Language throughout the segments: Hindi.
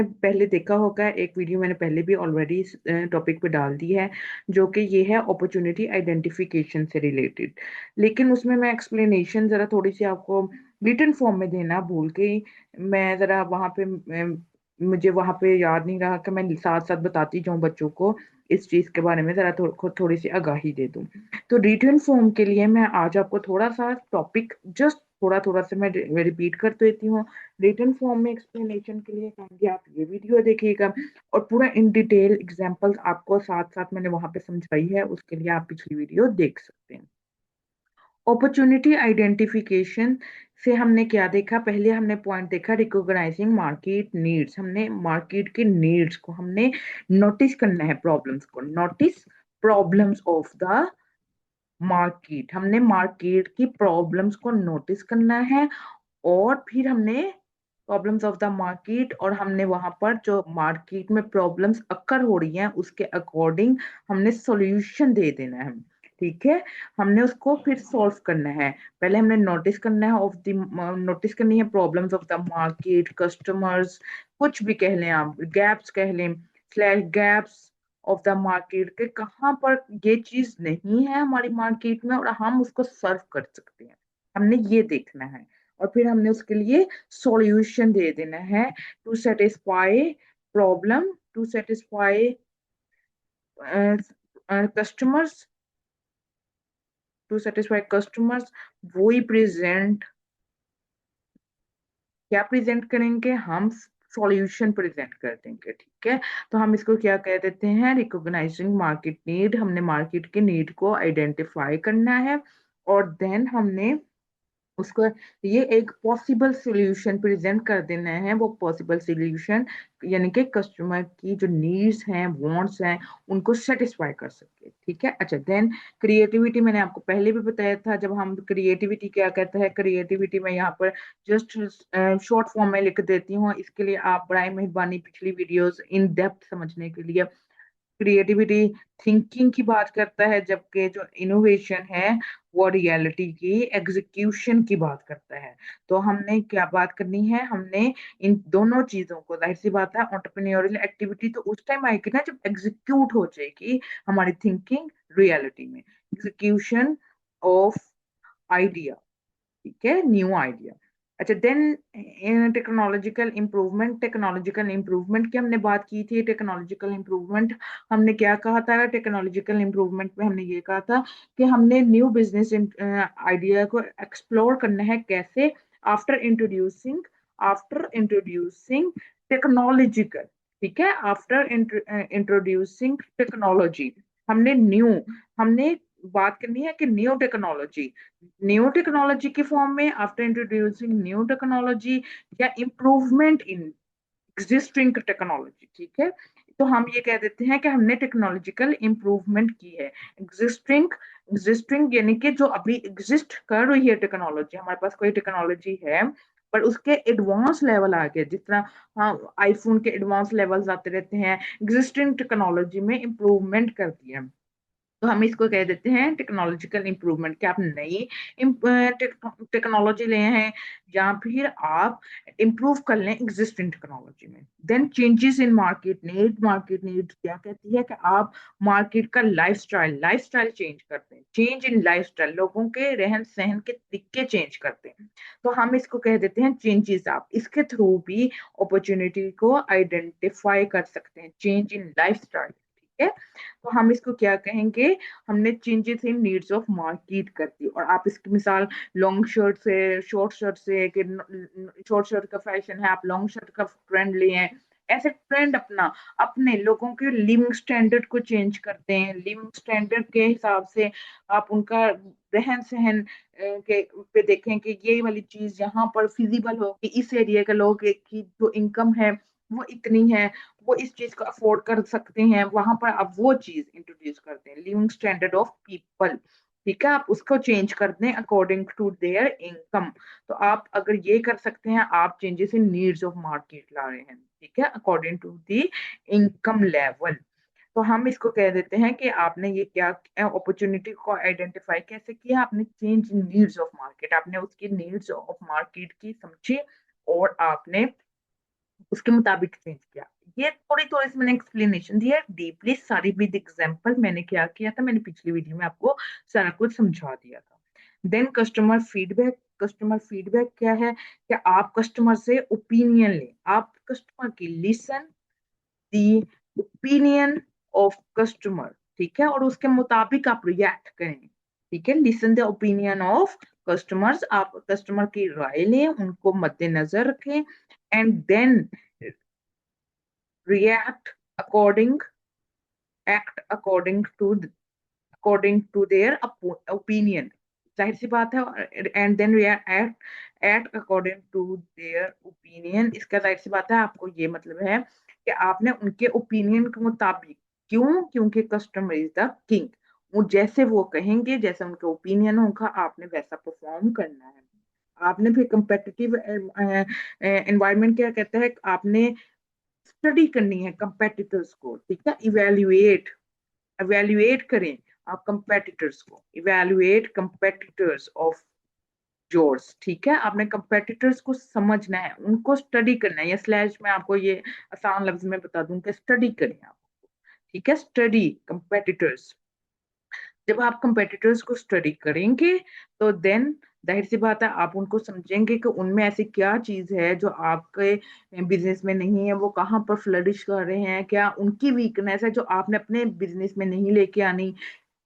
पहले देखा होगा, एक वीडियो मैंने पहले भी ऑलरेडी इस टॉपिक पे डाल दी है, जो कि ये है अपॉर्चुनिटी आइडेंटिफिकेशन से रिलेटेड। लेकिन उसमें मैं एक्सप्लेनेशन जरा थोड़ी सी आपको रिटन फॉर्म में देना भूल गई। मैं जरा वहां पे मुझे वहां पे याद नहीं रहा कि मैं साथ साथ बताती जाऊं बच्चों को इस चीज के बारे में, जरा खुद थोड़ी सी आगाही दे दूं। तो रिटन फॉर्म के लिए मैं आज आपको थोड़ा सा टॉपिक जस्ट थोड़ा थोड़ा सा मैं रिपीट कर देती हूँ। रिटन फॉर्म में एक्सप्लेनेशन के लिए कहेंगे आप ये वीडियो देखिएगा, और पूरा इन डिटेल एग्जांपल्स आपको साथ साथ मैंने वहां पे समझाई है, उसके लिए आप पिछली वीडियो देख सकते हैं। अपॉर्चुनिटी आइडेंटिफिकेशन से हमने क्या देखा? पहले हमने पॉइंट देखा रिकॉग्नाइजिंग मार्केट नीड्स। हमने मार्केट के नीड्स को हमने नोटिस करना है, प्रॉब्लम्स को notice, problems of the market. हमने मार्केट की प्रॉब्लम्स को नोटिस करना है, और फिर हमने प्रॉब्लम्स ऑफ द मार्केट, और हमने वहां पर जो मार्केट में प्रॉब्लम्स अक्कर हो रही हैं उसके अकॉर्डिंग हमने सॉल्यूशन दे देना है। ठीक है, हमने उसको फिर सॉल्व करना है। पहले हमने नोटिस करना है ऑफ द नोटिस करनी है problems of the market, customers, कुछ भी कह लें आप, गैप्स कह लें, slash gaps of the market के कहाँ पर ये चीज नहीं है हमारी मार्केट में और हम उसको सर्व कर सकते हैं, हमने ये देखना है। और फिर हमने उसके लिए सॉल्यूशन दे देना है, to satisfy problem, to satisfy customers, to satisfy customers. वो ही प्रेजेंट, क्या प्रेजेंट करेंगे हम? सॉल्यूशन प्रेजेंट कर देंगे। ठीक है, तो हम इसको क्या कह देते हैं? Recognising market need. हमने मार्केट के नीड को आइडेंटिफाई करना है, और देन हमने उसको ये एक पॉसिबल सॉल्यूशन प्रेजेंट कर देना है। वो पॉसिबल सॉल्यूशन यानी कि कस्टमर की जो नीड्स हैं, वांट्स हैं, उनको सेटिस्फाई कर सके। ठीक है, अच्छा देन क्रिएटिविटी। मैंने आपको पहले भी बताया था, जब हम क्रिएटिविटी क्या कहते हैं, क्रिएटिविटी में यहाँ पर जस्ट शॉर्ट फॉर्म में लिख देती हूँ, इसके लिए आप बड़ाई मेहरबानी पिछली वीडियोस इन डेप्थ समझने के लिए। क्रिएटिविटी थिंकिंग की बात करता है, जबकि जो इनोवेशन है वो रियलिटी की एग्जीक्यूशन की बात करता है। तो हमने क्या बात करनी है? हमने इन दोनों चीजों को, जाहिर सी बात है एंटरप्रेन्योरियल एक्टिविटी तो उस टाइम आएगी ना जब एग्जीक्यूट हो जाएगी हमारी थिंकिंग रियलिटी में, एग्जीक्यूशन ऑफ आइडिया। ठीक है, न्यू आइडिया। अच्छा then technological improvement. Technological improvement की हमने बात की थी। टेक्नोलॉजिकल इम्प्रूवमेंट हमने क्या कहा था? टेक्नोलॉजिकल इम्प्रूवमेंट में हमने ये कहा था कि हमने न्यू बिजनेस आइडिया को एक्सप्लोर करना है। कैसे? After introducing, after introducing technological, ठीक है, आफ्टर इंट्रोड्यूसिंग टेक्नोलॉजी। हमने न्यू, हमने बात करनी है कि न्यू टेक्नोलॉजी, न्यू टेक्नोलॉजी के फॉर्म में, आफ्टर इंट्रोड्यूसिंग न्यू टेक्नोलॉजी, या इम्प्रूवमेंट इन एग्जिस्टिंग टेक्नोलॉजी। ठीक है, तो हम ये कह देते हैं कि हमने टेक्नोलॉजिकल इम्प्रूवमेंट की है। एग्जिस्टिंग, एग्जिस्टिंग यानी कि जो अभी एग्जिस्ट कर रही है टेक्नोलॉजी, हमारे पास कोई टेक्नोलॉजी है पर उसके एडवांस लेवल आ गए, जिस तरह हाँ आईफोन के एडवांस लेवल्स आते रहते हैं, एग्जिस्टिंग टेक्नोलॉजी में इम्प्रूवमेंट कर दिया। तो हम इसको कह देते हैं टेक्नोलॉजिकल इंप्रूवमेंट। क्या आप नई टेक्नोलॉजी ले हैं, या फिर आप इंप्रूव कर लें एग्जिस्टिंग टेक्नोलॉजी में। Then changes in market need. Market need क्या कहती है कि आप मार्केट का लाइफस्टाइल, लाइफस्टाइल चेंज करते हैं, चेंज इन लाइफस्टाइल, लोगों के रहन सहन के तरीके चेंज करते हैं। तो हम इसको कह देते हैं चेंजेस। आप इसके थ्रू भी अपॉर्चुनिटी को आइडेंटिफाई कर सकते हैं, चेंज इन लाइफस्टाइल। ठीक है, तो हम इसको क्या कहेंगे? हमने changes in needs of market कर दी। और आप इसकी मिसाल लॉन्ग शर्ट से, शॉर्ट शर्ट से, कि शॉर्ट शर्ट का फैशन है, आप लॉन्ग शर्ट का ट्रेंड लिए हैं। ऐसे ट्रेंड अपना, अपने लोगों के लिविंग स्टैंडर्ड को चेंज करते हैं, लिविंग स्टैंडर्ड के हिसाब से आप उनका रहन सहन के पे देखें कि ये वाली चीज यहाँ पर फिजिबल होगी, इस एरिया के लोग की जो इनकम है वो इतनी है, वो इस चीज को अफोर्ड कर सकते हैं, वहां पर आप वो चीज इंट्रोड्यूस करते हैं, लिविंग स्टैंडर्ड ऑफ पीपल। ठीक है, आप उसको चेंज कर दें अकॉर्डिंग टू देयर इनकम। तो आप अगर ये कर सकते हैं, आप changes in needs of market ला रहे हैं। ठीक है, according to the income level. तो हम इसको कह देते हैं कि आपने ये क्या अपॉर्चुनिटी को आइडेंटिफाई कैसे किया? आपने change in needs of market, आपने उसकी नीड्स ऑफ मार्केट की समझी, और आपने उसके मुताबिक चेंज किया। ये थोड़ी तो इसमें मैंने एक्सप्लेनेशन दिया डीपली सारी विद एग्जांपल। मैंने क्या किया था, मैंने पिछली वीडियो में आपको सारा कुछ समझा दिया था। Then customer feedback. Customer feedback क्या है कि आप कस्टमर से ओपिनियन लें, आप कस्टमर की listen the opinion of customer, ठीक है, और उसके मुताबिक आप रिएक्ट करें। ठीक है, listen the opinion of customers, आप कस्टमर की राय लें, उनको मद्देनजर रखें, and then react according act according to their opinion। जाहिर सी बात है, and then act according to their opinion, इसका जाहिर सी बात है आपको ये मतलब है कि आपने उनके ओपिनियन के मुताबिक, क्यों, क्योंकि कस्टमर इज द किंग, वो जैसे वो कहेंगे, जैसे उनका ओपिनियन होगा, आपने वैसा परफॉर्म करना है। आपने फिर कंपेटिटिव एनवायरनमेंट क्या कहता है, आपने स्टडी करनी है कंपेटिटर्स को, ठीक है, इवेल्युएट, इवेल्युएट करें आप कंपेटिटर्स को, इवेल्युएट कंपेटिटर्स ऑफ योर्स, ठीक है, आपने कंपेटिटर्स को समझना है, उनको स्टडी करना है। ये स्लैश में आपको ये आसान लफ्ज में बता दूं कि स्टडी करें आप, ठीक है, स्टडी कंपेटिटर्स। जब आप कंपेटिटर्स को स्टडी करेंगे तो देन जाहिर सी बात है आप उनको समझेंगे कि उनमें ऐसी क्या चीज है जो आपके बिजनेस में नहीं है, वो कहाँ पर फ्लरिश कर रहे हैं, क्या उनकी वीकनेस है जो आपने अपने बिजनेस में नहीं लेके आनी।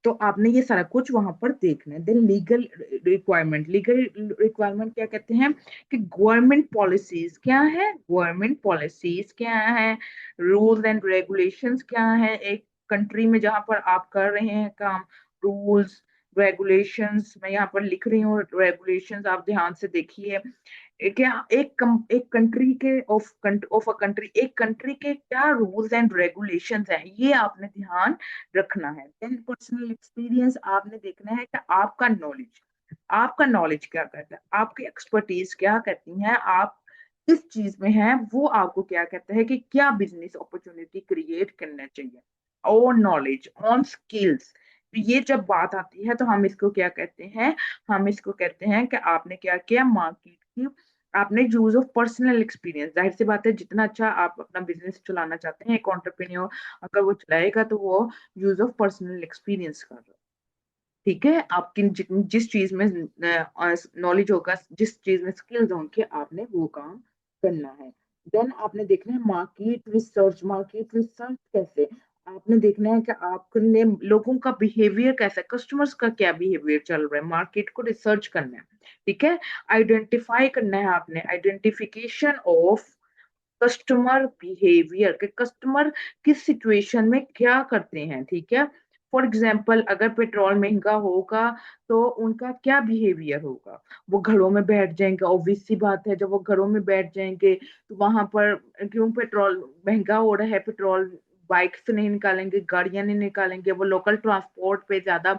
तो आपने ये सारा कुछ वहां पर देखना है। Then legal requirement. Legal requirement क्या कहते हैं कि गवर्नमेंट पॉलिसीज क्या है, गवर्नमेंट पॉलिसीज क्या है, रूल्स एंड रेगुलेशंस क्या है एक कंट्री में जहां पर आप कर रहे हैं काम। रूल्स रेगुलेशंस मैं यहाँ पर लिख रही हूँ, रेगुलेशंस आप ध्यान से देखिए। क्या एक कंट्री के ऑफ अ कंट्री, एक कंट्री के क्या रूल्स एंड रेगुलेशंस हैं, ये आपने ध्यान रखना है। देन पर्सनल एक्सपीरियंस, आपने देखना है कि आपका नॉलेज, आपका नॉलेज क्या कहता है, आपकी एक्सपर्टीज क्या कहती हैं, आप किस चीज में हैं, वो आपको क्या कहता है कि क्या बिजनेस अपॉर्चुनिटी क्रिएट करना चाहिए। ऑन नॉलेज, ऑन स्किल्स, ये जब बात आती है तो हम इसको क्या कहते हैं, हम इसको कहते हैं कि आपने क्या किया मार्केट की, आपने यूज ऑफ पर्सनल एक्सपीरियंस। जाहिर सी बात है जितना अच्छा आप अपना बिजनेस चलाना चाहते हैं एक एंटरप्रेन्योर अगर वो चलाएगा तो वो यूज ऑफ पर्सनल एक्सपीरियंस कर रहा है। ठीक है, आपकी जिस चीज में नॉलेज होगा, जिस चीज में स्किल्स होंगे, आपने वो काम करना है। देन आपने देखना है मार्केट रिसर्च। मार्केट रिसर्च कैसे, आपने देखना है कि आपने लोगों का बिहेवियर कैसा है, कस्टमर्स का क्या बिहेवियर चल रहा है, मार्केट को रिसर्च करना है। ठीक है, आइडेंटिफाई करना है आपने, आइडेंटिफिकेशन ऑफ कस्टमर बिहेवियर के, कस्टमर किस सिचुएशन में क्या करते हैं। ठीक है, फॉर एग्जाम्पल अगर पेट्रोल महंगा होगा तो उनका क्या बिहेवियर होगा, वो घरों में बैठ जाएंगे, ऑब्वियस सी बात है, जब वो घरों में बैठ जाएंगे तो वहां पर क्यों पेट्रोल महंगा हो रहा है, पेट्रोल बाइक से नहीं निकालेंगे, गाड़ियां नहीं निकालेंगे, वो लोकल ट्रांसपोर्ट पे ज्यादा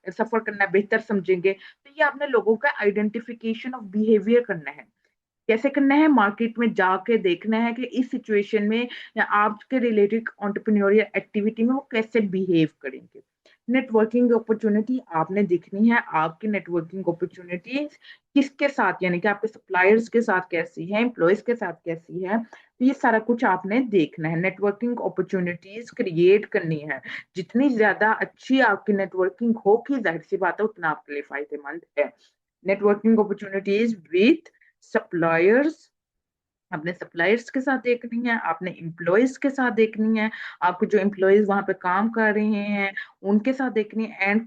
सफर करना बेहतर समझेंगे। तो ये आपने लोगों का आइडेंटिफिकेशन ऑफ बिहेवियर करना है। कैसे करना है, मार्केट में जाके देखना है कि इस सिचुएशन में या आपके रिलेटेड एंटरप्रेन्योरियल एक्टिविटी में वो कैसे बिहेव करेंगे। नेटवर्किंग अपॉर्चुनिटी आपने देखनी है, आपकी नेटवर्किंग अपॉर्चुनिटी किसके साथ, यानी कि आपके सप्लायर्स के साथ कैसी है, एम्प्लॉयज के साथ कैसी है, तो ये सारा कुछ आपने देखना है। नेटवर्किंग अपॉर्चुनिटीज क्रिएट करनी है, जितनी ज्यादा अच्छी आपकी नेटवर्किंग होगी जाहिर सी बात है उतना आपके लिए फायदेमंद है। नेटवर्किंग अपॉर्चुनिटीज विथ सप्लायर्स, आपने सप्लायर्स के साथ देखनी है, आपने एम्प्लॉयज के साथ देखनी है, आपके जो एम्प्लॉयज वहां पे काम कर रहे हैं उनके साथ देखनी है, एंड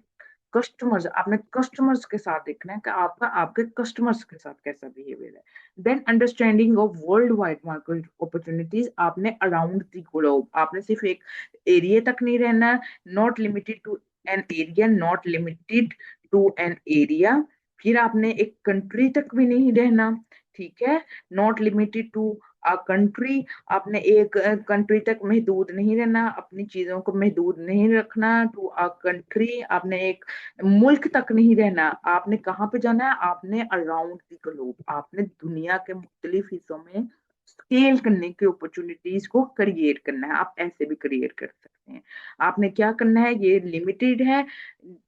कस्टमर्स, आपने कस्टमर्स के साथ देखना है कि आपका आपके कस्टमर्स के साथ कैसा बिहेवियर है। Then understanding of world wide market opportunities, आपने अराउंड द ग्लोब, आपने सिर्फ एक एरिया तक नहीं रहना, not limited to an area, not limited to an area, फिर आपने एक कंट्री तक भी नहीं रहना। ठीक है, not limited to a country, आपने एक कंट्री तक महदूद नहीं रहना, अपनी चीजों को महदूद नहीं रखना टू अ कंट्री, आपने एक मुल्क तक नहीं रहना, आपने कहाँ पे जाना है, आपने अराउंड द ग्लोब, आपने दुनिया के मुख्तलिफ हिस्सों में स्केल करने की अपॉर्चुनिटीज को क्रिएट करना है। आप ऐसे भी क्रिएट कर सकते हैं। आपने क्या करना है, ये लिमिटेड है,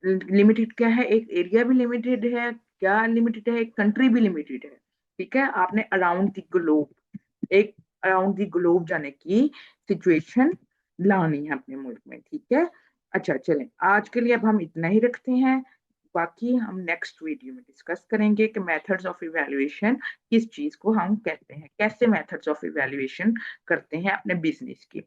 लिमिटेड क्या है, एक एरिया भी लिमिटेड है, क्या लिमिटेड है, एक कंट्री भी लिमिटेड है। ठीक है, आपने अराउंड द ग्लोब, एक अराउंड द ग्लोब जाने की सिचुएशन लानी है अपने मुल्क में, ठीक है। अच्छा चलें, आज के लिए अब हम इतना ही रखते हैं। बाकी हम नेक्स्ट वीडियो में डिस्कस करेंगे कि मेथड्स ऑफ इवैल्यूएशन किस चीज को हम कहते हैं, कैसे मेथड्स ऑफ इवैल्यूएशन करते हैं अपने बिजनेस की।